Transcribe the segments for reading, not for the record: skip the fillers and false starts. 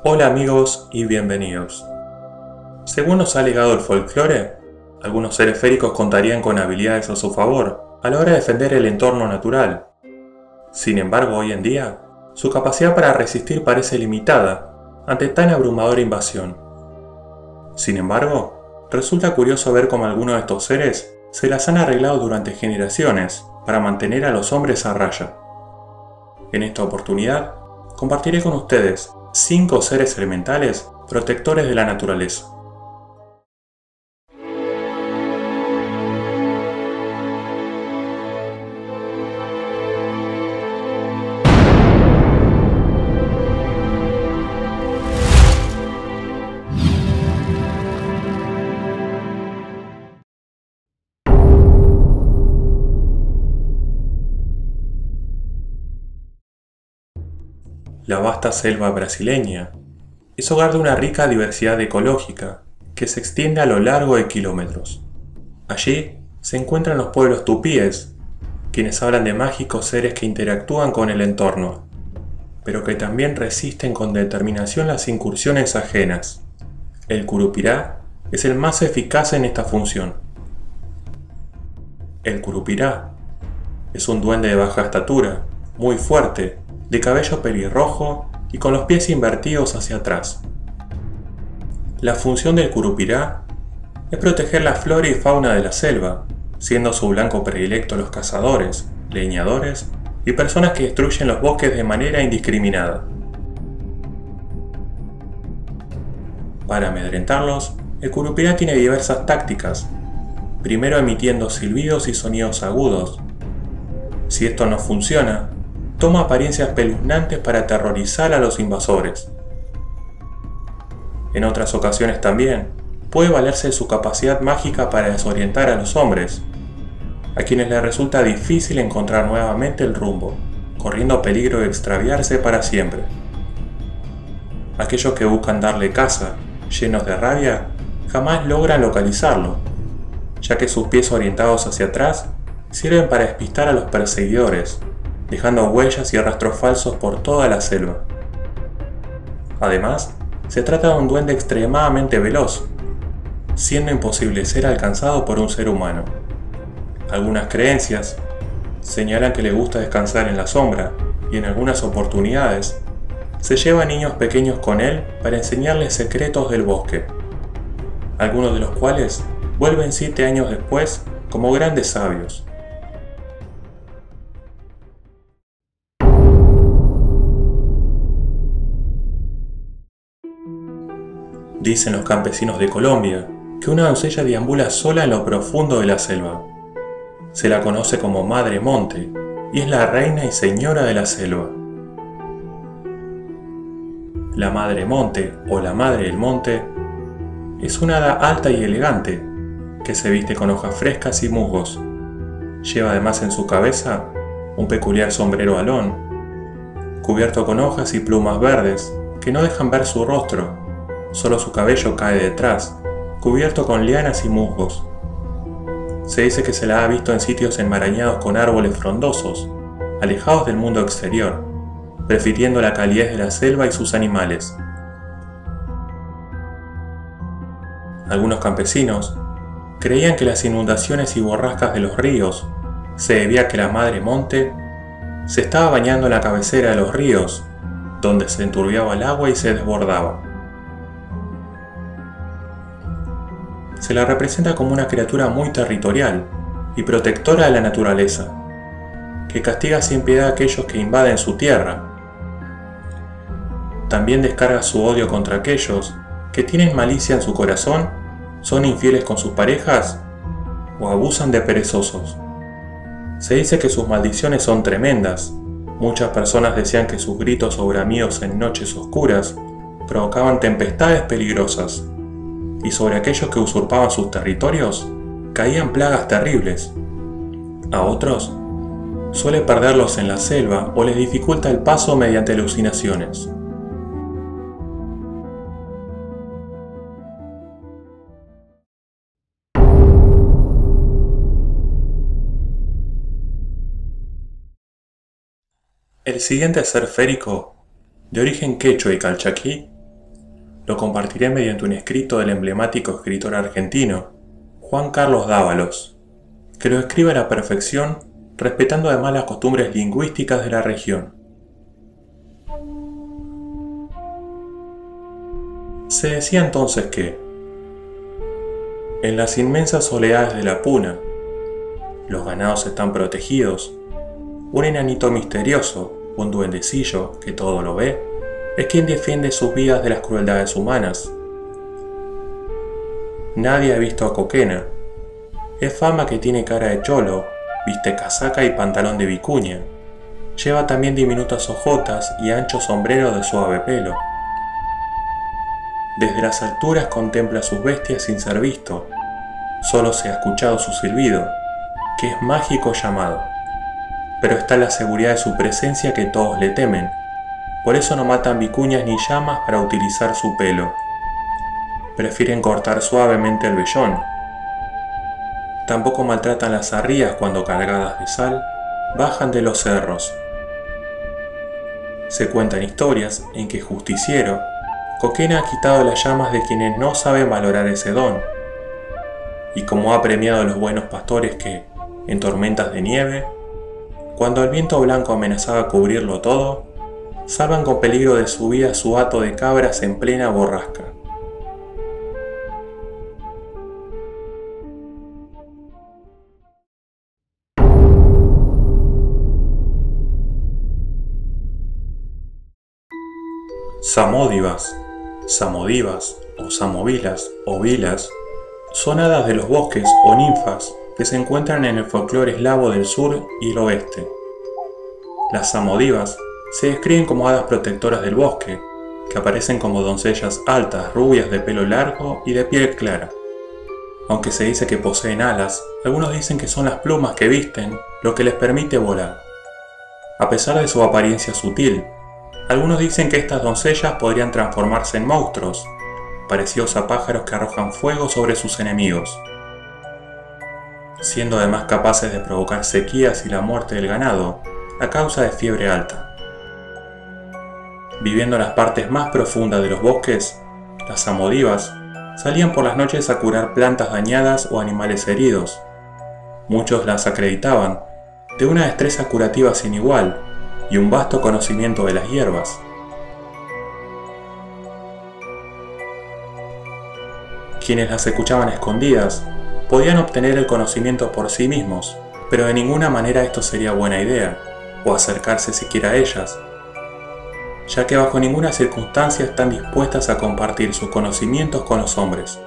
Hola amigos y bienvenidos. Según nos ha legado el folclore, algunos seres féricos contarían con habilidades a su favor a la hora de defender el entorno natural. Sin embargo, hoy en día, su capacidad para resistir parece limitada ante tan abrumadora invasión. Sin embargo, resulta curioso ver cómo algunos de estos seres se las han arreglado durante generaciones para mantener a los hombres a raya. En esta oportunidad, compartiré con ustedes 5 seres elementales protectores de la naturaleza. La vasta selva brasileña es hogar de una rica diversidad ecológica que se extiende a lo largo de kilómetros. Allí se encuentran los pueblos tupíes, quienes hablan de mágicos seres que interactúan con el entorno, pero que también resisten con determinación las incursiones ajenas. El curupirá es el más eficaz en esta función. El curupirá es un duende de baja estatura, muy fuerte, de cabello pelirrojo y con los pies invertidos hacia atrás. La función del curupirá es proteger la flora y fauna de la selva, siendo su blanco predilecto los cazadores, leñadores y personas que destruyen los bosques de manera indiscriminada. Para amedrentarlos, el curupirá tiene diversas tácticas, primero emitiendo silbidos y sonidos agudos. Si esto no funciona, toma apariencias espeluznantes para aterrorizar a los invasores. En otras ocasiones también, puede valerse de su capacidad mágica para desorientar a los hombres, a quienes les resulta difícil encontrar nuevamente el rumbo, corriendo peligro de extraviarse para siempre. Aquellos que buscan darle caza, llenos de rabia, jamás logran localizarlo, ya que sus pies orientados hacia atrás sirven para despistar a los perseguidores, dejando huellas y rastros falsos por toda la selva. Además, se trata de un duende extremadamente veloz, siendo imposible ser alcanzado por un ser humano. Algunas creencias señalan que le gusta descansar en la sombra y en algunas oportunidades se lleva a niños pequeños con él para enseñarles secretos del bosque, algunos de los cuales vuelven 7 años después como grandes sabios. Dicen los campesinos de Colombia que una doncella deambula sola en lo profundo de la selva. Se la conoce como Madre Monte y es la reina y señora de la selva. La Madre Monte o la Madre del Monte es una hada alta y elegante que se viste con hojas frescas y musgos. Lleva además en su cabeza un peculiar sombrero alón, cubierto con hojas y plumas verdes que no dejan ver su rostro. Solo su cabello cae detrás, cubierto con lianas y musgos. Se dice que se la ha visto en sitios enmarañados con árboles frondosos, alejados del mundo exterior, prefiriendo la calidez de la selva y sus animales. Algunos campesinos creían que las inundaciones y borrascas de los ríos se debía a que la Madre Monte se estaba bañando en la cabecera de los ríos, donde se enturbiaba el agua y se desbordaba. Se la representa como una criatura muy territorial y protectora de la naturaleza, que castiga sin piedad a aquellos que invaden su tierra. También descarga su odio contra aquellos que tienen malicia en su corazón, son infieles con sus parejas o abusan de perezosos. Se dice que sus maldiciones son tremendas. Muchas personas decían que sus gritos o bramidos en noches oscuras provocaban tempestades peligrosas, y sobre aquellos que usurpaban sus territorios caían plagas terribles. A otros suele perderlos en la selva o les dificulta el paso mediante alucinaciones. El siguiente ser férico, de origen quechua y calchaquí, lo compartiré mediante un escrito del emblemático escritor argentino, Juan Carlos Dávalos, que lo escribe a la perfección, respetando además las costumbres lingüísticas de la región. Se decía entonces que, en las inmensas soledades de la puna, los ganados están protegidos, un enanito misterioso, un duendecillo que todo lo ve, es quien defiende sus vidas de las crueldades humanas. Nadie ha visto a Coquena. Es fama que tiene cara de cholo, viste casaca y pantalón de vicuña. Lleva también diminutas hojotas y ancho sombrero de suave pelo. Desde las alturas contempla sus bestias sin ser visto. Solo se ha escuchado su silbido, que es mágico llamado. Pero está la seguridad de su presencia que todos le temen. Por eso no matan vicuñas ni llamas para utilizar su pelo. Prefieren cortar suavemente el vellón. Tampoco maltratan las arrías cuando, cargadas de sal, bajan de los cerros. Se cuentan historias en que Justiciero, Coquena ha quitado las llamas de quienes no saben valorar ese don. Y como ha premiado a los buenos pastores que, en tormentas de nieve, cuando el viento blanco amenazaba cubrirlo todo, salvan con peligro de su vida su hato de cabras en plena borrasca. Samódivas, samodivas o samovilas o vilas son hadas de los bosques o ninfas que se encuentran en el folclore eslavo del sur y el oeste. Las samodivas se describen como hadas protectoras del bosque, que aparecen como doncellas altas, rubias, de pelo largo y de piel clara. Aunque se dice que poseen alas, algunos dicen que son las plumas que visten lo que les permite volar. A pesar de su apariencia sutil, algunos dicen que estas doncellas podrían transformarse en monstruos, parecidos a pájaros que arrojan fuego sobre sus enemigos, siendo además capaces de provocar sequías y la muerte del ganado a causa de fiebre alta. Viviendo en las partes más profundas de los bosques, las samodivas salían por las noches a curar plantas dañadas o animales heridos. Muchos las acreditaban de una destreza curativa sin igual y un vasto conocimiento de las hierbas. Quienes las escuchaban escondidas podían obtener el conocimiento por sí mismos, pero de ninguna manera esto sería buena idea, o acercarse siquiera a ellas, ya que bajo ninguna circunstancia están dispuestas a compartir sus conocimientos con los hombres.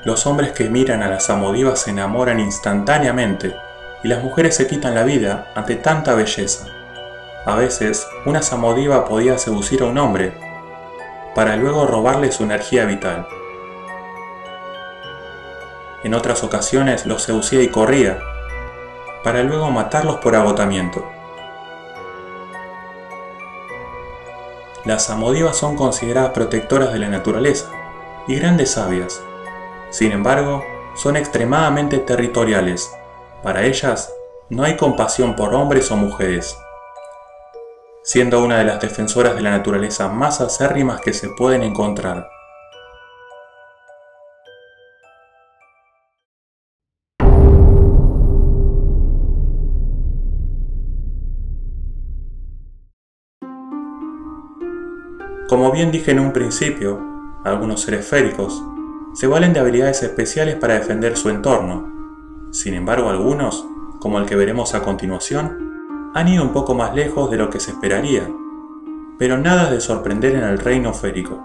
Los hombres que miran a las samodivas se enamoran instantáneamente, y las mujeres se quitan la vida ante tanta belleza. A veces, una samodiva podía seducir a un hombre, para luego robarle su energía vital. En otras ocasiones los seducía y corría, para luego matarlos por agotamiento. Las samodivas son consideradas protectoras de la naturaleza y grandes sabias. Sin embargo, son extremadamente territoriales. Para ellas, no hay compasión por hombres o mujeres, siendo una de las defensoras de la naturaleza más acérrimas que se pueden encontrar. Como bien dije en un principio, algunos seres féricos se valen de habilidades especiales para defender su entorno. Sin embargo, algunos, como el que veremos a continuación, han ido un poco más lejos de lo que se esperaría, pero nada de sorprender en el reino férico.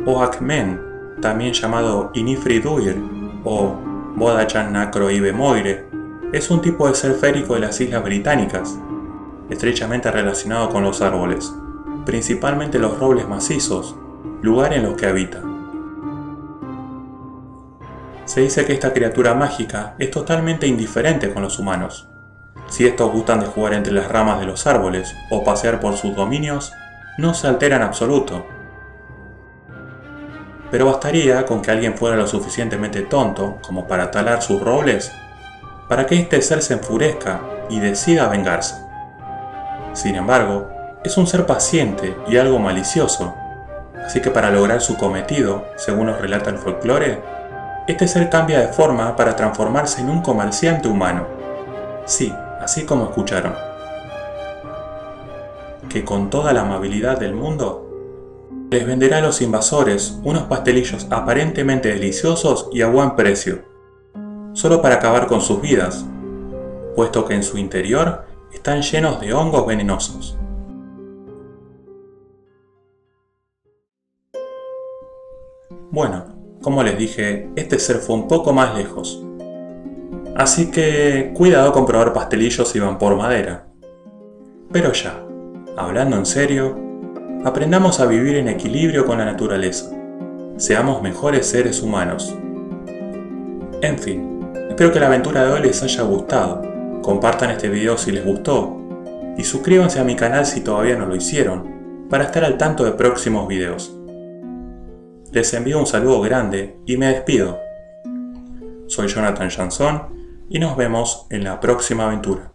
Oakmen, también llamado Inifriduir o Bodachan Nacro Ibe Moire, es un tipo de ser férico de las Islas Británicas, estrechamente relacionado con los árboles, principalmente los robles macizos, lugar en los que habita. Se dice que esta criatura mágica es totalmente indiferente con los humanos. Si estos gustan de jugar entre las ramas de los árboles o pasear por sus dominios, no se altera en absoluto. Pero bastaría con que alguien fuera lo suficientemente tonto como para talar sus robles, para que este ser se enfurezca y decida vengarse. Sin embargo, es un ser paciente y algo malicioso, así que para lograr su cometido, según nos relata el folclore, este ser cambia de forma para transformarse en un comerciante humano. Sí, así como escucharon. Que con toda la amabilidad del mundo, les venderá a los invasores unos pastelillos aparentemente deliciosos y a buen precio, solo para acabar con sus vidas, puesto que en su interior están llenos de hongos venenosos. Bueno, como les dije, este ser fue un poco más lejos. Así que cuidado con probar pastelillos si van por madera. Pero ya, hablando en serio, aprendamos a vivir en equilibrio con la naturaleza. Seamos mejores seres humanos. En fin, espero que la aventura de hoy les haya gustado. Compartan este video si les gustó. Y suscríbanse a mi canal si todavía no lo hicieron, para estar al tanto de próximos videos. Les envío un saludo grande y me despido. Soy Jonathan Jansson y nos vemos en la próxima aventura.